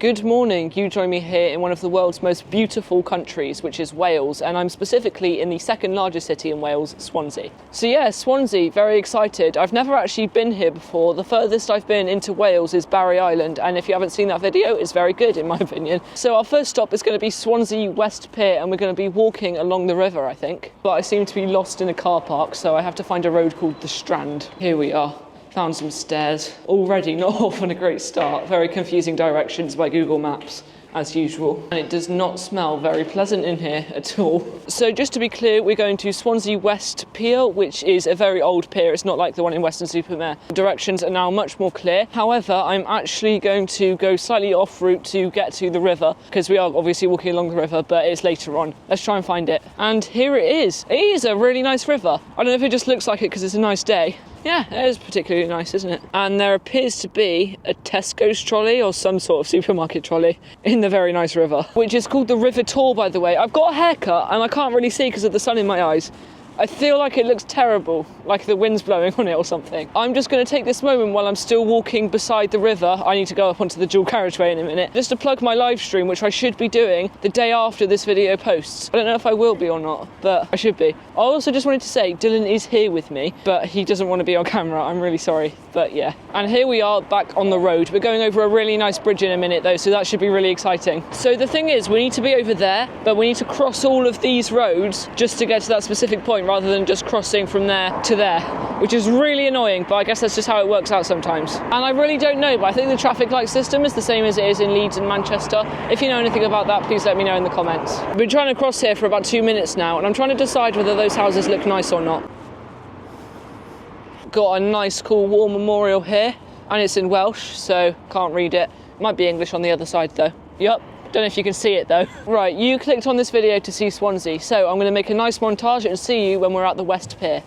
Good morning, you join me here in one of the world's most beautiful countries, which is Wales, and I'm specifically in the second largest city in Wales, Swansea. So yeah, Swansea, very excited. I've never actually been here before. The furthest I've been into Wales is Barry Island, and if you haven't seen that video, it's very good in my opinion. So our first stop is going to be Swansea West Pier, and we're going to be walking along the river, I think. But I seem to be lost in a car park, so I have to find a road called the Strand. Here we are. Found some stairs. Already not off on a great start. Very confusing directions by Google Maps, as usual. And it does not smell very pleasant in here at all. So just to be clear, we're going to Swansea West Pier, which is a very old pier. It's not like the one in Weston-super-Mare. The directions are now much more clear. However, I'm actually going to go slightly off route to get to the river, because we are obviously walking along the river, but it's later on. Let's try and find it. And here it is. It is a really nice river. I don't know if it just looks like it because it's a nice day. Yeah, it is particularly nice, isn't it? And there appears to be a Tesco's trolley or some sort of supermarket trolley in the very nice river, which is called the River Tawe, by the way. I've got a haircut and I can't really see because of the sun in my eyes. I feel like it looks terrible, like the wind's blowing on it or something. I'm just going to take this moment while I'm still walking beside the river. I need to go up onto the dual carriageway in a minute, just to plug my live stream, which I should be doing the day after this video posts. I don't know if I will be or not, but I should be. I also just wanted to say Dylan is here with me, but he doesn't want to be on camera. I'm really sorry, but yeah. And here we are back on the road. We're going over a really nice bridge in a minute though, so that should be really exciting. So the thing is, we need to be over there, but we need to cross all of these roads just to get to that specific point, rather than just crossing from there to there, which is really annoying, but I guess that's just how it works out sometimes. And I really don't know, but I think the traffic light system is the same as it is in Leeds and Manchester. If you know anything about that, please let me know in the comments. I've been trying to cross here for about 2 minutes now, and I'm trying to decide whether those houses look nice or not. Got a nice cool war memorial here, and it's in Welsh, so can't read it. Might be English on the other side though. Yup. Don't know if you can see it though. Right, you clicked on this video to see Swansea, so I'm going to make a nice montage and see you when we're at the West Pier.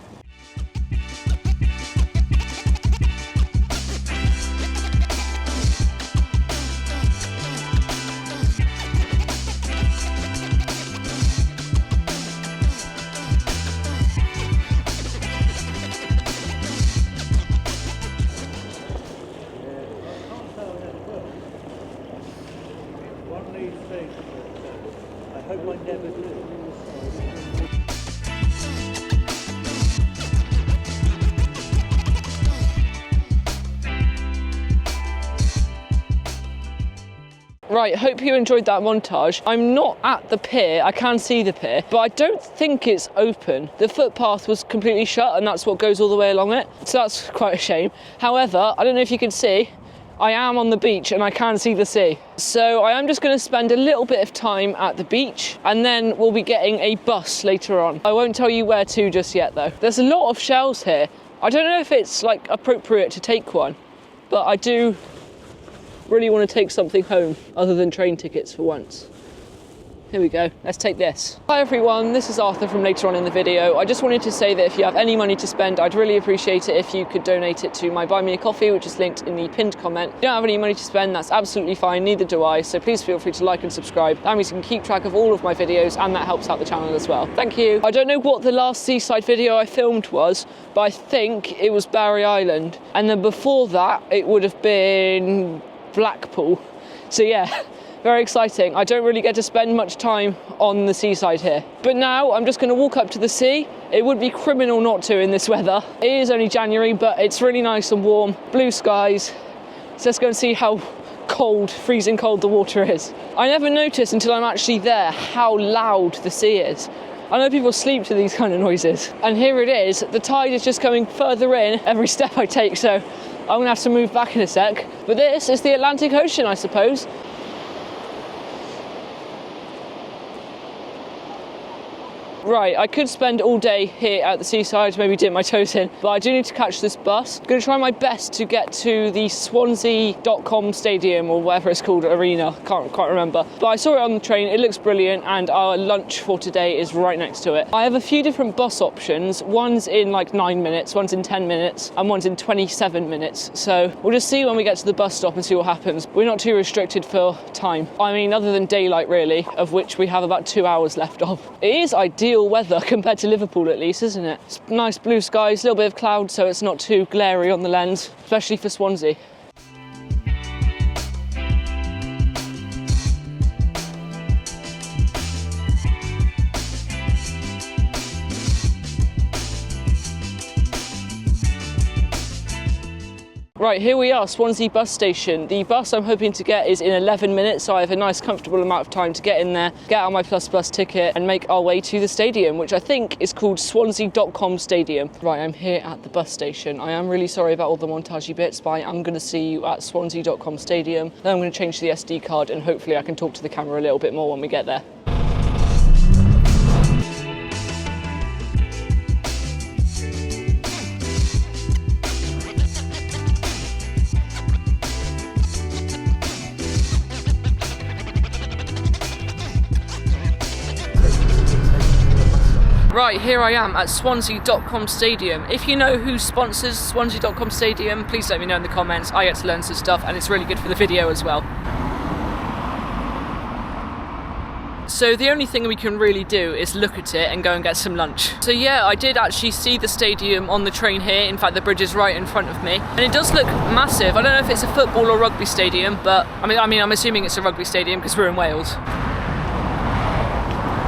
I hope I never do. Right, hope you enjoyed that montage. I'm not at the pier, I can see the pier, but I don't think it's open. The footpath was completely shut and that's what goes all the way along it, so that's quite a shame. However, I don't know if you can see, I am on the beach and I can see the sea. So I am just going to spend a little bit of time at the beach and then we'll be getting a bus later on. I won't tell you where to just yet though. There's a lot of shells here. I don't know if it's like appropriate to take one, but I do really want to take something home other than train tickets for once. Here we go, let's take this. Hi everyone, this is Arthur from later on in the video. I just wanted to say that if you have any money to spend, I'd really appreciate it if you could donate it to my Buy Me a Coffee, which is linked in the pinned comment. If you don't have any money to spend, that's absolutely fine, neither do I, so please feel free to like and subscribe. That means you can keep track of all of my videos and that helps out the channel as well. Thank you. I don't know what the last seaside video I filmed was, but I think it was Barry Island. And then before that, it would have been Blackpool. So yeah. Very exciting. I don't really get to spend much time on the seaside here. But now I'm just going to walk up to the sea. It would be criminal not to in this weather. It is only January, but it's really nice and warm. Blue skies. So let's go and see how cold, freezing cold the water is. I never noticed until I'm actually there how loud the sea is. I know people sleep to these kind of noises. And here it is. The tide is just coming further in every step I take, so I'm going to have to move back in a sec. But this is the Atlantic Ocean, I suppose. Right, I could spend all day here at the seaside, maybe dip my toes in, but I do need to catch this bus. I'm going to try my best to get to the Swansea.com stadium, or whatever it's called, arena, can't quite remember. But I saw it on the train, it looks brilliant, and our lunch for today is right next to it. I have a few different bus options. One's in like 9 minutes, one's in 10 minutes, and one's in 27 minutes. So we'll just see when we get to the bus stop and see what happens. We're not too restricted for time. I mean, other than daylight really, of which we have about 2 hours left of. It is ideal weather compared to Liverpool at least, isn't it? It's nice blue skies, a little bit of cloud so it's not too glary on the lens, especially for Swansea. Right, here we are, Swansea bus station. The bus I'm hoping to get is in 11 minutes, so I have a nice comfortable amount of time to get in there, get out my Plus Bus ticket and make our way to the stadium, which I think is called Swansea.com Stadium. Right, I'm here at the bus station. I am really sorry about all the montagey bits, but I am going to see you at Swansea.com Stadium. Then I'm going to change to the SD card and hopefully I can talk to the camera a little bit more when we get there. Right, here I am at Swansea.com Stadium. If you know who sponsors Swansea.com Stadium, please let me know in the comments. I get to learn some stuff and it's really good for the video as well. So the only thing we can really do is look at it and go and get some lunch. So yeah, I did actually see the stadium on the train here. In fact, the bridge is right in front of me. And it does look massive. I don't know if it's a football or rugby stadium, but I mean, I'm assuming it's a rugby stadium because we're in Wales.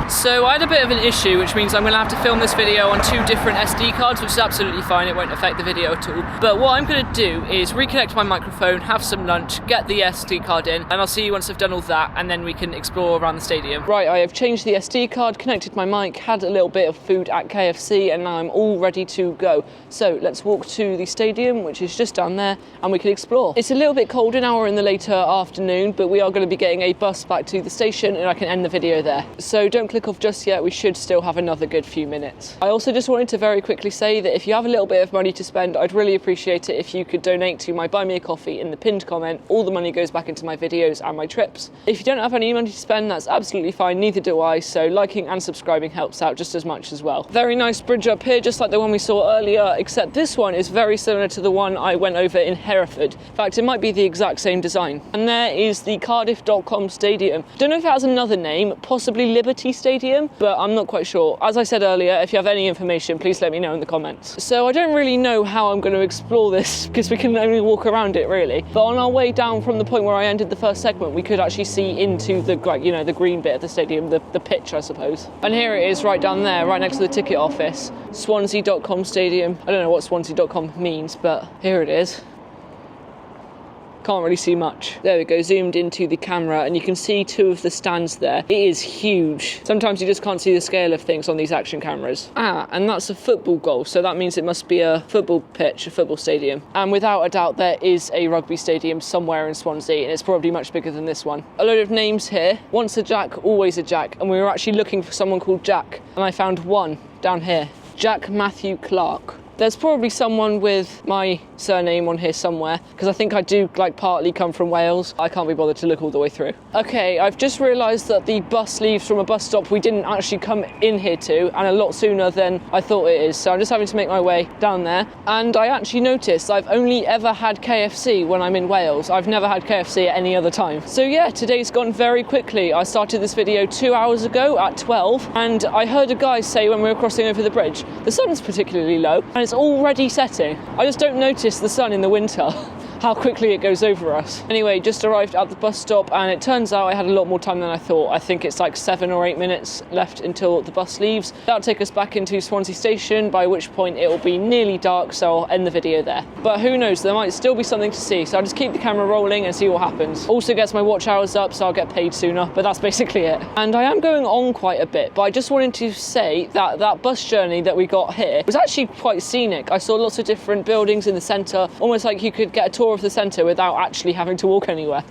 So I had a bit of an issue, which means I'm going to have to film this video on 2 different SD cards, which is absolutely fine, it won't affect the video at all. But what I'm going to do is reconnect my microphone, have some lunch, get the SD card in, and I'll see you once I've done all that, and then we can explore around the stadium. Right, I have changed the SD card, connected my mic, had a little bit of food at KFC, and now I'm all ready to go. So let's walk to the stadium, which is just down there, and we can explore. It's a little bit colder now, we're in the later afternoon, but we are going to be getting a bus back to the station, and I can end the video there. So don't click off just yet, we should still have another good few minutes. I also just wanted to very quickly say that if you have a little bit of money to spend, I'd really appreciate it if you could donate to my Buy Me a Coffee in the pinned comment. All the money goes back into my videos and my trips. If you don't have any money to spend, that's absolutely fine, neither do I, so liking and subscribing helps out just as much as well. Very nice bridge up here, just like the one we saw earlier, except this one is very similar to the one I went over in Hereford. In fact, it might be the exact same design. And there is the Cardiff.com Stadium. Don't know if it has another name, possibly Liberty Stadium, but I'm not quite sure. As I said earlier, if you have any information, please let me know in the comments. So I don't really know how I'm going to explore this because we can only walk around it really. But on our way down from the point where I ended the first segment, we could actually see into the, you know, the green bit of the stadium, the pitch, I suppose. And here it is right down there, right next to the ticket office. Swansea.com Stadium. I don't know what Swansea.com means, but here it is. Can't really see much. There we go, zoomed into the camera and you can see 2 of the stands there. It is huge. Sometimes you just can't see the scale of things on these action cameras. Ah, and that's a football goal, so that means it must be a football pitch, a football stadium. And without a doubt there is a rugby stadium somewhere in Swansea and it's probably much bigger than this one. A load of names here. Once a Jack, always a Jack. And we were actually looking for someone called Jack and I found one down here. Jack Matthew Clark. There's probably someone with my surname on here somewhere, because I think I do partly come from Wales. I can't be bothered to look all the way through. Okay, I've just realised that the bus leaves from a bus stop we didn't actually come in here to, and a lot sooner than I thought it is. So I'm just having to make my way down there. And I actually noticed I've only ever had KFC when I'm in Wales. I've never had KFC at any other time. So yeah, today's gone very quickly. I started this video 2 hours ago at 12, and I heard a guy say when we were crossing over the bridge, the sun's particularly low, and it's already setting. I just don't notice the sun in the winter. How quickly it goes over us. Anyway, just arrived at the bus stop and it turns out I had a lot more time than I thought. I think it's like 7 or 8 minutes left until the bus leaves. That'll take us back into Swansea Station, by which point it will be nearly dark, so I'll end the video there. But who knows, there might still be something to see, so I'll just keep the camera rolling and see what happens. Also gets my watch hours up, so I'll get paid sooner, but that's basically it. And I am going on quite a bit, but I just wanted to say that that bus journey that we got here was actually quite scenic. I saw lots of different buildings in the centre, almost like you could get a tour of the centre without actually having to walk anywhere.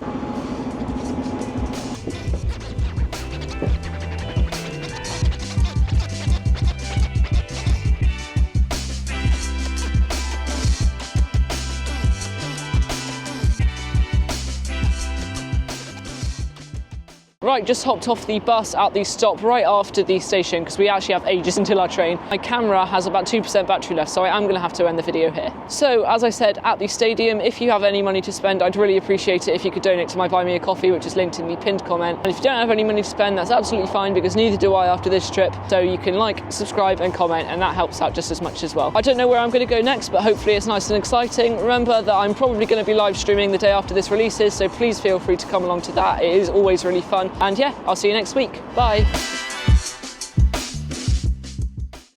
Right, just hopped off the bus at the stop right after the station because we actually have ages until our train. My camera has about 2% battery left, so I am going to have to end the video here. So, as I said, at the stadium, if you have any money to spend, I'd really appreciate it if you could donate to my Buy Me a Coffee, which is linked in the pinned comment. And if you don't have any money to spend, that's absolutely fine because neither do I after this trip. So you can like, subscribe and comment, and that helps out just as much as well. I don't know where I'm going to go next, but hopefully it's nice and exciting. Remember that I'm probably going to be live streaming the day after this releases, so please feel free to come along to that. It is always really fun. And yeah, I'll see you next week. Bye.